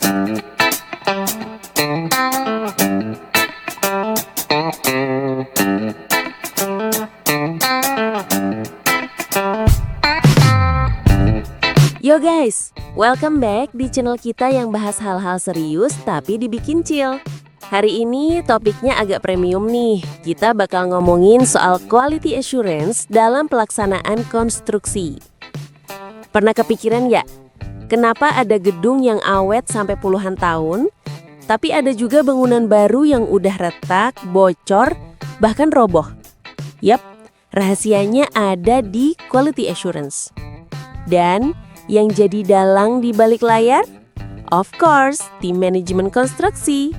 Yo guys, welcome back di channel kita yang bahas hal-hal serius tapi dibikin chill. Hari ini topiknya agak premium nih. Kita bakal ngomongin soal quality assurance dalam pelaksanaan konstruksi. Pernah kepikiran ya? Kenapa ada gedung yang awet sampai puluhan tahun, tapi ada juga bangunan baru yang udah retak, bocor, bahkan roboh? Yap, rahasianya ada di quality assurance. Dan yang jadi dalang di balik layar? Of course, tim manajemen konstruksi.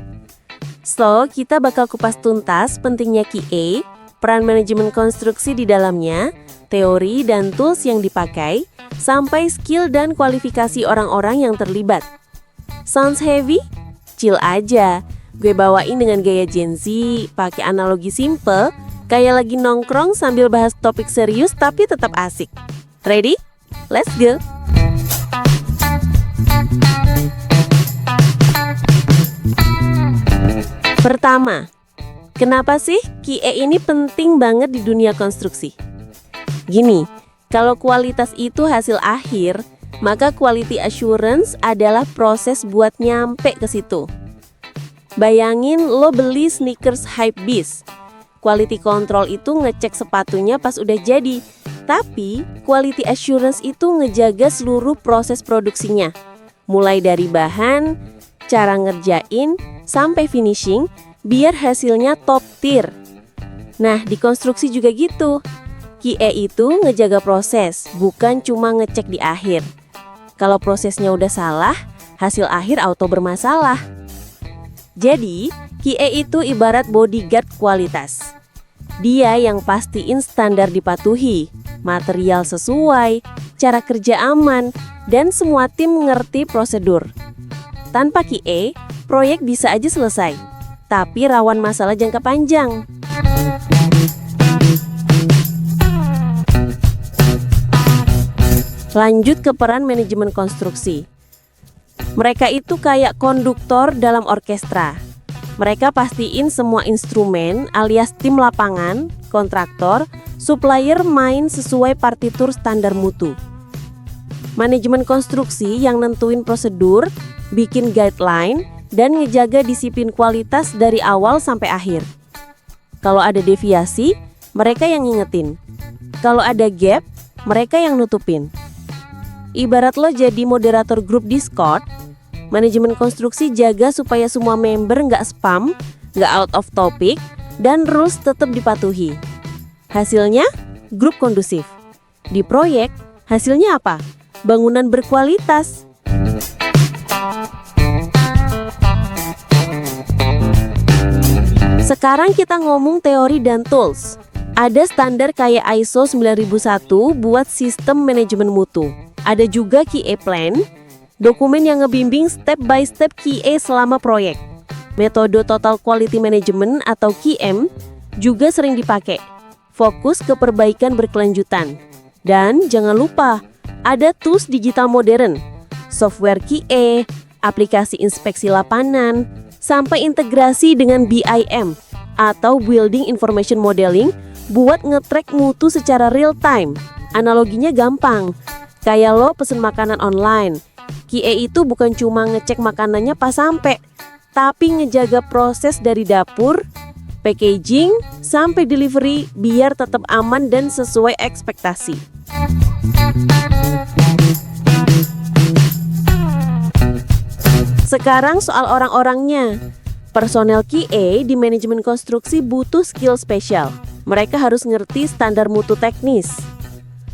So, kita bakal kupas tuntas pentingnya QA, peran manajemen konstruksi di dalamnya, teori dan tools yang dipakai, sampai skill dan kualifikasi orang-orang yang terlibat. Sounds heavy? Chill aja. Gue bawain dengan gaya Gen Z, pakai analogi simple, kayak lagi nongkrong sambil bahas topik serius tapi tetap asik. Ready? Let's go! Pertama, kenapa sih QA ini penting banget di dunia konstruksi? Gini, kalau kualitas itu hasil akhir, maka quality assurance adalah proses buat nyampe ke situ. Bayangin lo beli sneakers Hypebeast. Quality control itu ngecek sepatunya pas udah jadi, tapi quality assurance itu ngejaga seluruh proses produksinya. Mulai dari bahan, cara ngerjain, sampai finishing, biar hasilnya top tier. Nah, di konstruksi juga gitu. QA itu ngejaga proses, bukan cuma ngecek di akhir. Kalau prosesnya udah salah, hasil akhir auto bermasalah. Jadi, QA itu ibarat bodyguard kualitas. Dia yang pastiin standar dipatuhi, material sesuai, cara kerja aman, dan semua tim mengerti prosedur. Tanpa QA, proyek bisa aja selesai, tapi rawan masalah jangka panjang. Lanjut ke peran manajemen konstruksi. Mereka itu kayak konduktor dalam orkestra. Mereka pastiin semua instrumen alias tim lapangan, kontraktor, supplier main sesuai partitur standar mutu. Manajemen konstruksi yang nentuin prosedur, bikin guideline, dan ngejaga disiplin kualitas dari awal sampai akhir. Kalau ada deviasi, mereka yang ngingetin. Kalau ada gap, mereka yang nutupin. Ibarat lo jadi moderator grup Discord, manajemen konstruksi jaga supaya semua member nggak spam, nggak out of topic, dan rules tetap dipatuhi. Hasilnya, grup kondusif. Di proyek, hasilnya apa? Bangunan berkualitas. Sekarang kita ngomong teori dan tools. Ada standar kayak ISO 9001 buat sistem manajemen mutu. Ada juga QA plan, dokumen yang ngebimbing step by step QA selama proyek. Metode Total Quality Management atau QM juga sering dipakai. Fokus ke perbaikan berkelanjutan. Dan jangan lupa, ada tools digital modern, software QA, aplikasi inspeksi lapangan, sampai integrasi dengan BIM atau Building Information Modeling buat nge-track mutu secara real time. Analoginya gampang, kayak lo pesen makanan online. QA itu bukan cuma ngecek makanannya pas sampai, tapi ngejaga proses dari dapur, packaging, sampai delivery biar tetap aman dan sesuai ekspektasi. Sekarang soal orang-orangnya. Personel QA di manajemen konstruksi butuh skill spesial. Mereka harus ngerti standar mutu teknis.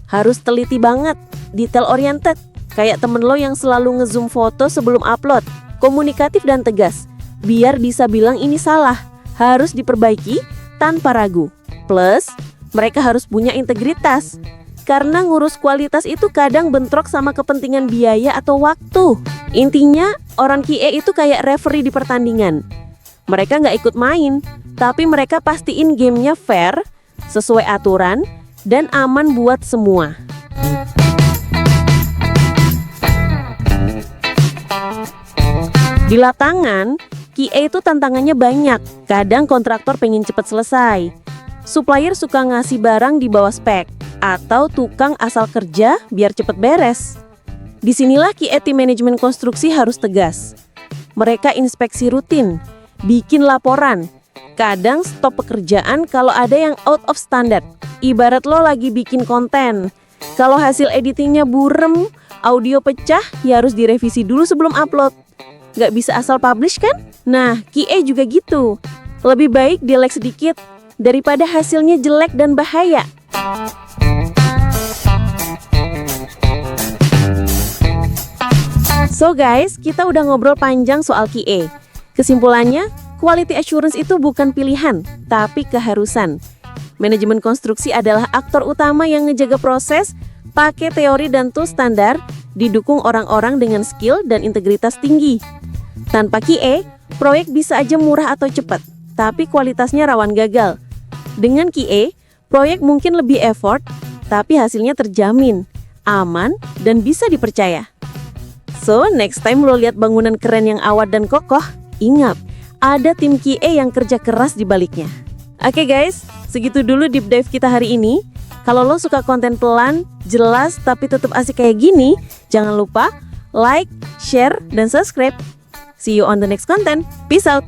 Harus teliti banget, detail oriented. Kayak temen lo yang selalu ngezoom foto sebelum upload. Komunikatif dan tegas, biar bisa bilang ini salah, harus diperbaiki tanpa ragu. Plus, mereka harus punya integritas. Karena ngurus kualitas itu kadang bentrok sama kepentingan biaya atau waktu. Intinya, orang QA itu kayak referee di pertandingan. Mereka nggak ikut main, tapi mereka pastiin gamenya fair, sesuai aturan, dan aman buat semua. Di lapangan, QA itu tantangannya banyak. Kadang kontraktor pengen cepat selesai. Supplier suka ngasih barang di bawah spek. Atau tukang asal kerja biar cepat beres. Disinilah QA tim manajemen konstruksi harus tegas. Mereka inspeksi rutin, bikin laporan. Kadang stop pekerjaan kalau ada yang out of standard. Ibarat lo lagi bikin konten. Kalau hasil editingnya burem, audio pecah, ya harus direvisi dulu sebelum upload. Nggak bisa asal publish kan? Nah, QA juga gitu. Lebih baik delay sedikit daripada hasilnya jelek dan bahaya. So guys, kita udah ngobrol panjang soal QA. Kesimpulannya, quality assurance itu bukan pilihan, tapi keharusan. Manajemen konstruksi adalah aktor utama yang ngejaga proses, pakai teori dan tools standar, didukung orang-orang dengan skill dan integritas tinggi. Tanpa QA, proyek bisa aja murah atau cepat, tapi kualitasnya rawan gagal. Dengan QA, proyek mungkin lebih effort, tapi hasilnya terjamin, aman, dan bisa dipercaya. So, next time lo lihat bangunan keren yang awet dan kokoh, ingat, ada tim QA yang kerja keras di baliknya. Oke guys, segitu dulu deep dive kita hari ini. Kalau lo suka konten pelan, jelas, tapi tetap asik kayak gini, jangan lupa like, share, dan subscribe. See you on the next content. Peace out.